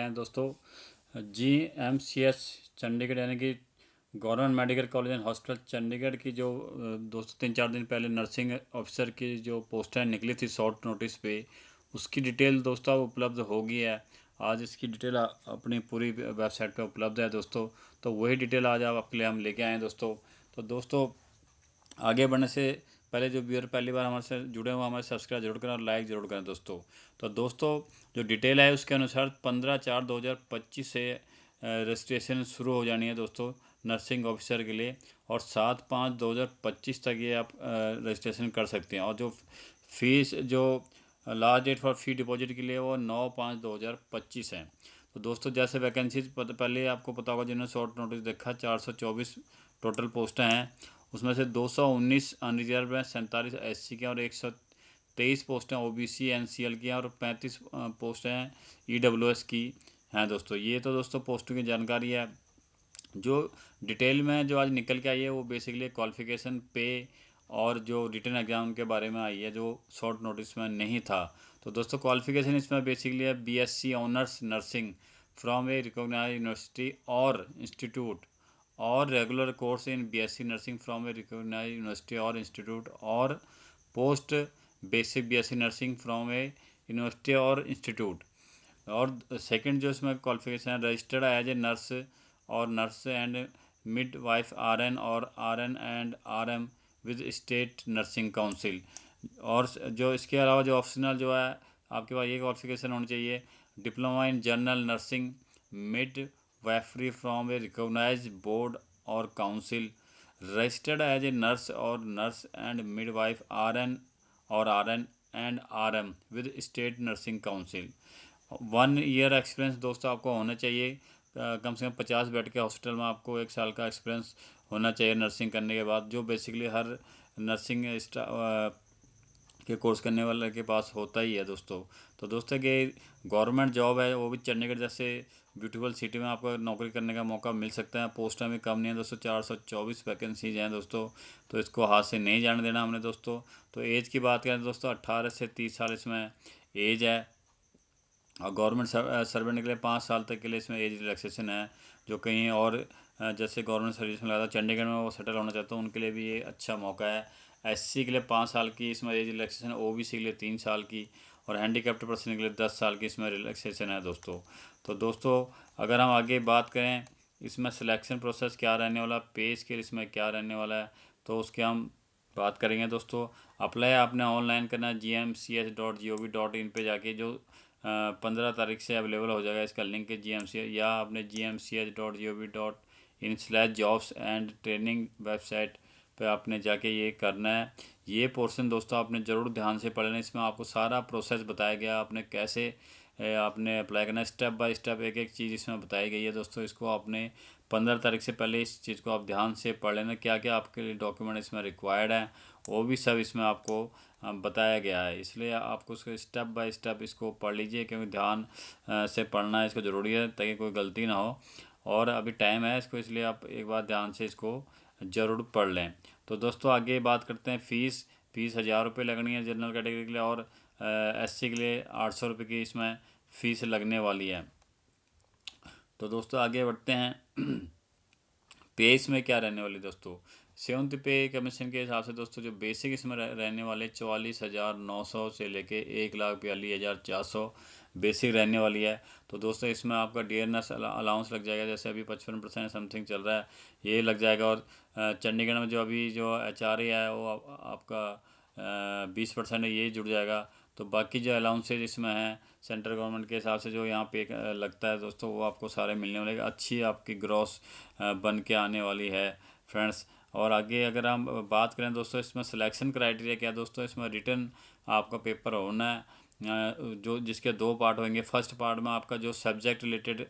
हैं दोस्तों GMCH चंडीगढ़ यानी कि government medical college and hospital Chandigarh की जो दोस्तों 3-4 दिन पहले नर्सिंग ऑफिसर की जो पोस्टें निकली थी शॉर्ट नोटिस पे, उसकी डिटेल दोस्तों अब उपलब्ध हो गई है। आज इसकी डिटेल अपनी पूरी वेबसाइट पे उपलब्ध है दोस्तों। तो वही डिटेल आज आपके लिए हम लेके आए हैं दोस्तों। तो दोस्तों आगे बढ़ने से पहले जो व्यूअर पहली बार हमारे से जुड़े हुए हमारे सब्सक्राइब जरूर करें और लाइक ज़रूर करें दोस्तों। तो दोस्तों जो डिटेल है उसके अनुसार 15/4/2025 से रजिस्ट्रेशन शुरू हो जानी है दोस्तों नर्सिंग ऑफिसर के लिए, और 7/5/2025 तक ये आप रजिस्ट्रेशन कर सकते हैं। और जो फीस जो last date for fee deposit के लिए वो 9/5/2025 है। तो दोस्तों जैसे वैकेंसीज पहले आपको पता होगा, जिन्होंने शॉर्ट नोटिस देखा, 424 टोटल पोस्टें हैं। उसमें से 219 अनरिजर्व हैं, 47 SC के और 123 पोस्टें OBC NCL की हैं और 35 पोस्टें हैं EWS की हैं दोस्तों। ये तो दोस्तों पोस्टों की जानकारी है। जो डिटेल में जो आज निकल के आई है वो बेसिकली क्वालिफ़िकेशन, पे और जो रिटन एग्ज़ाम के बारे में आई है जो शॉर्ट नोटिस में नहीं था। तो दोस्तों क्वालिफ़िकेशन इसमें बेसिकली है BSc honours nursing from a recognised university और इंस्टीट्यूट, और regular course in BSc nursing from a recognised university और इंस्टीट्यूट, और post basic BSc nursing from a university और इंस्टीट्यूट। और सेकंड जो इसमें क्वालिफिकेशन है, रजिस्टर्ड एज ए नर्स और nurse and midwife RN और RN and RM with state nursing council. और जो इसके अलावा जो ऑप्शनल जो है आपके पास ये क्वालिफिकेशन होनी चाहिए, diploma in general nursing midwifery from a recognised board और council, registered as a nurse और nurse and midwife RN और RN and RM with state nursing council. 1 year experience दोस्तों आपको होना चाहिए। कम से कम 50 बेड के हॉस्पिटल में आपको 1 साल का एक्सपीरियंस होना चाहिए नर्सिंग करने के बाद, जो बेसिकली हर नर्सिंग के कोर्स करने वाले के पास होता ही है दोस्तों। तो दोस्तों कि गवर्नमेंट जॉब है, वो भी चंडीगढ़ जैसे ब्यूटीफुल सिटी में आपको नौकरी करने का मौका मिल सकता है। पोस्टें भी कम नहीं है दोस्तों, 424 वैकेंसीज हैं दोस्तों। तो इसको हाथ से नहीं जाने देना हमने दोस्तों। तो एज की बात करें दोस्तों, 18 से 30 साल इसमें एज है। और गवर्नमेंट सर्वेंट के लिए 5 साल तक के लिए इसमें एज रिलैक्सेशन है। जो कहीं और जैसे गवर्नमेंट सर्विस में लगा चंडीगढ़ में वो सेटल होना चाहता हूँ, उनके लिए भी ये अच्छा मौका है। SC के लिए 5 साल की इसमें एज रिलैक्सेशन है, OBC के लिए 3 साल की, और हैंडीकैप्ड पर्सन के लिए 10 साल की इसमें रिलैक्सेशन है दोस्तों। तो दोस्तों अगर हम आगे बात करें इसमें सिलेक्शन प्रोसेस क्या रहने वाला, पे स्केल इसमें क्या रहने वाला है, तो उसके हम बात करेंगे दोस्तों। अप्लाई आपने ऑनलाइन करना है gmch.gov.in पे जाके, जो 15 तारीख से अवेलेबल हो जाएगा इसका लिंक है GMC, या आपने gmch.gov.in/jobs एंड ट्रेनिंग वेबसाइट पे आपने जाके ये करना है। ये पोर्शन दोस्तों आपने ज़रूर ध्यान से पढ़ना है। इसमें आपको सारा प्रोसेस बताया गया, आपने कैसे आपने अप्लाई करना है, स्टेप बाय स्टेप एक एक चीज़ इसमें बताई गई है दोस्तों। इसको आपने 15 तारीख से पहले इस चीज़ को आप ध्यान से पढ़ लेना, क्या क्या आपके लिए डॉक्यूमेंट इसमें रिक्वायर्ड है वो भी सब इसमें आपको बताया गया है। इसलिए आपको उसको स्टेप बाय स्टेप इसको पढ़ लीजिए, क्योंकि ध्यान से पढ़ना इसको ज़रूरी है ताकि कोई गलती ना हो। और अभी टाइम है इसको, इसलिए आप एक बार ध्यान से इसको ज़रूर पढ़ लें। तो दोस्तों आगे बात करते हैं फ़ीस। फ़ीस 1000 रुपये लगनी है जनरल कैटेगरी के लिए, और SC के लिए 800 रुपये की इसमें फ़ीस लगने वाली है। तो दोस्तों आगे बढ़ते हैं पे इसमें क्या रहने वाली दोस्तों। सेवंथ पे कमीशन के हिसाब से दोस्तों जो बेसिक इसमें रहने वाले 44,900 से लेके 1,42,400 बेसिक रहने वाली है। तो दोस्तों इसमें आपका डियरनेस अलाउंस लग जाएगा, जैसे अभी 55% समथिंग चल रहा है, ये लग जाएगा। और चंडीगढ़ में जो अभी जो HRA है वो आपका 20% है, ये जुड़ जाएगा। तो बाकी जो अलाउंसेज इसमें हैं सेंट्रल गवर्नमेंट के हिसाब से जो यहाँ पे लगता है दोस्तों, वो आपको सारे मिलने वाले। अच्छी आपकी ग्रॉस बन के आने वाली है फ्रेंड्स। और आगे अगर हम बात करें दोस्तों इसमें सिलेक्शन क्राइटेरिया क्या है दोस्तों, इसमें रिटन आपका पेपर होना है, जो जिसके 2 पार्ट होंगे। फर्स्ट पार्ट में आपका जो सब्जेक्ट रिलेटेड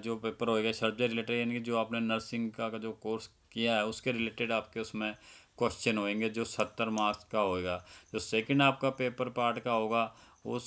जो पेपर होएगा, सब्जेक्ट रिलेटेड यानी कि जो आपने नर्सिंग का जो कोर्स किया है उसके रिलेटेड आपके उसमें क्वेश्चन होंगे, जो 70 मार्क्स का होएगा। जो सेकंड आपका पेपर पार्ट का होगा वो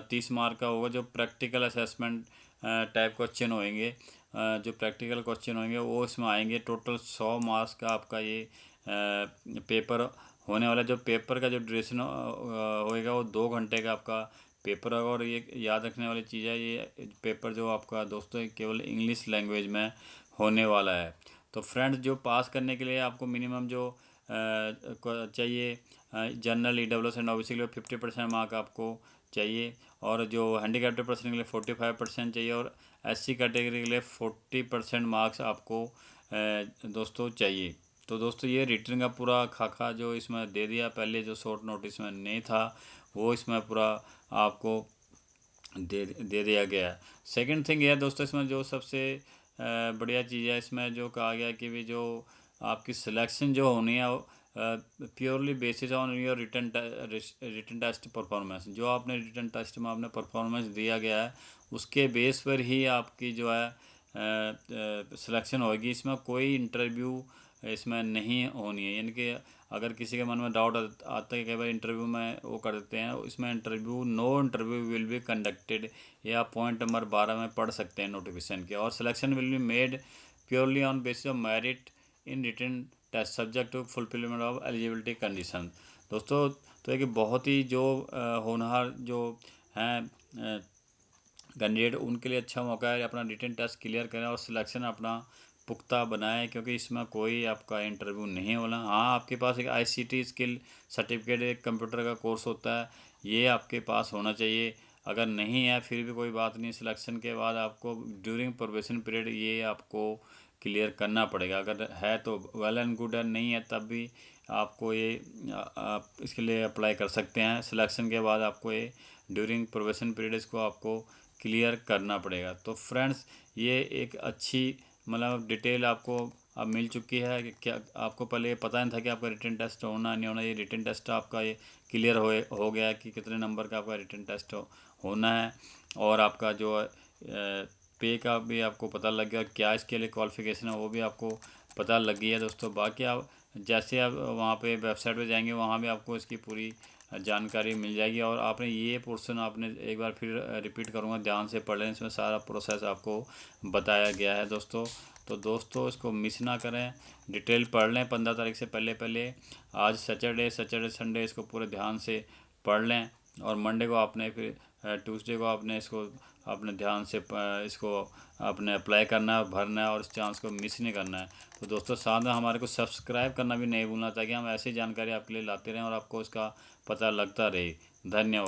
30 मार्क का होगा, जो प्रैक्टिकल असेसमेंट टाइप क्वेश्चन होंगे। जो प्रैक्टिकल क्वेश्चन होंगे वो इसमें आएंगे। टोटल 100 मार्क्स का आपका ये पेपर होने वाला है। जो पेपर का जो ड्यूरेशन होएगा वो 2 घंटे का आपका पेपर। और ये याद रखने वाली चीज़ है, ये पेपर जो आपका दोस्तों केवल इंग्लिश लैंग्वेज में होने वाला है। तो फ्रेंड्स, जो पास करने के लिए आपको मिनिमम जो चाहिए, जनरल EWS एंड OBC के लिए 50% मार्क आपको चाहिए, और जो हैंडीकैप्ड पर्सन के लिए 45% चाहिए, और SC कैटेगरी के लिए 40% मार्क्स आपको दोस्तों चाहिए। तो दोस्तों ये रिटर्न का पूरा खाका जो इसमें दे दिया, पहले जो शॉर्ट नोटिस में नहीं था वो इसमें पूरा आपको दे दिया गया है। सेकंड थिंग यह दोस्तों, इसमें जो सबसे बढ़िया चीज़ है, इसमें जो कहा गया कि भी जो आपकी सिलेक्शन जो होनी है purely basis on your written test performance. जो आपने रिटन टेस्ट में आपने परफॉर्मेंस दिया गया है उसके बेस पर ही आपकी जो है सिलेक्शन होगी। इसमें कोई इंटरव्यू इसमें नहीं होनी है, यानी कि अगर किसी के मन में डाउट आता है कि भाई इंटरव्यू में वो कर देते हैं, इसमें interview no interview will be conducted, ये आप पॉइंट नंबर 12 में पढ़ सकते हैं नोटिफिकेशन के। और selection will be made purely on basis of merit in written test subject to fulfilment of eligibility condition. दोस्तों तो एक बहुत ही जो होनहार जो हैं कैंडिडेट, उनके लिए अच्छा मौका है, अपना रिटन टेस्ट क्लियर करें और सिलेक्शन अपना पुख्ता बनाएं, क्योंकि इसमें कोई आपका इंटरव्यू नहीं होना। हाँ, आपके पास एक ICT स्किल सर्टिफिकेट, एक कंप्यूटर का कोर्स होता है, ये आपके पास होना चाहिए। अगर नहीं है फिर भी कोई बात नहीं, सिलेक्शन के बाद आपको ड्यूरिंग प्रोबेशन पीरियड ये आपको क्लियर करना पड़ेगा। अगर है तो वेल एंड गुड है, नहीं है तब भी आपको ये आप इसके लिए अप्लाई कर सकते हैं। सिलेक्शन के बाद आपको ये ड्यूरिंग प्रोबेशन पीरियड इसको आपको क्लियर करना पड़ेगा। तो फ्रेंड्स, ये एक अच्छी मतलब डिटेल आपको अब मिल चुकी है कि क्या आपको पहले ये पता नहीं था कि आपका रिटन टेस्ट होना नहीं होना। ये रिटन टेस्ट आपका ये क्लियर हो गया है कि कितने नंबर का आपका रिटन टेस्ट होना है, और आपका जो पे का भी आपको पता लग गया, क्या इसके लिए क्वालिफिकेशन है वो भी आपको पता लग गई है दोस्तों। बाकी आप जैसे आप वहाँ पे वेबसाइट पे जाएंगे वहाँ भी आपको इसकी पूरी जानकारी मिल जाएगी। और आपने ये पोर्शन आपने एक बार फिर रिपीट करूँगा, ध्यान से पढ़ लें, इसमें सारा प्रोसेस आपको बताया गया है दोस्तों। तो दोस्तों इसको मिस ना करें, डिटेल पढ़ लें 15 तारीख से पहले पहले। आज सैटरडे संडे इसको पूरे ध्यान से पढ़ लें, और मंडे को आपने फिर ट्यूसडे को आपने इसको अपने ध्यान से इसको आपने अप्लाई करना है, भरना है, और इस चांस को मिस नहीं करना है। तो दोस्तों साथ में हमारे को सब्सक्राइब करना भी नहीं भूलना, ताकि हम ऐसी जानकारी आपके लिए लाते रहें और आपको इसका पता लगता रहे। धन्यवाद।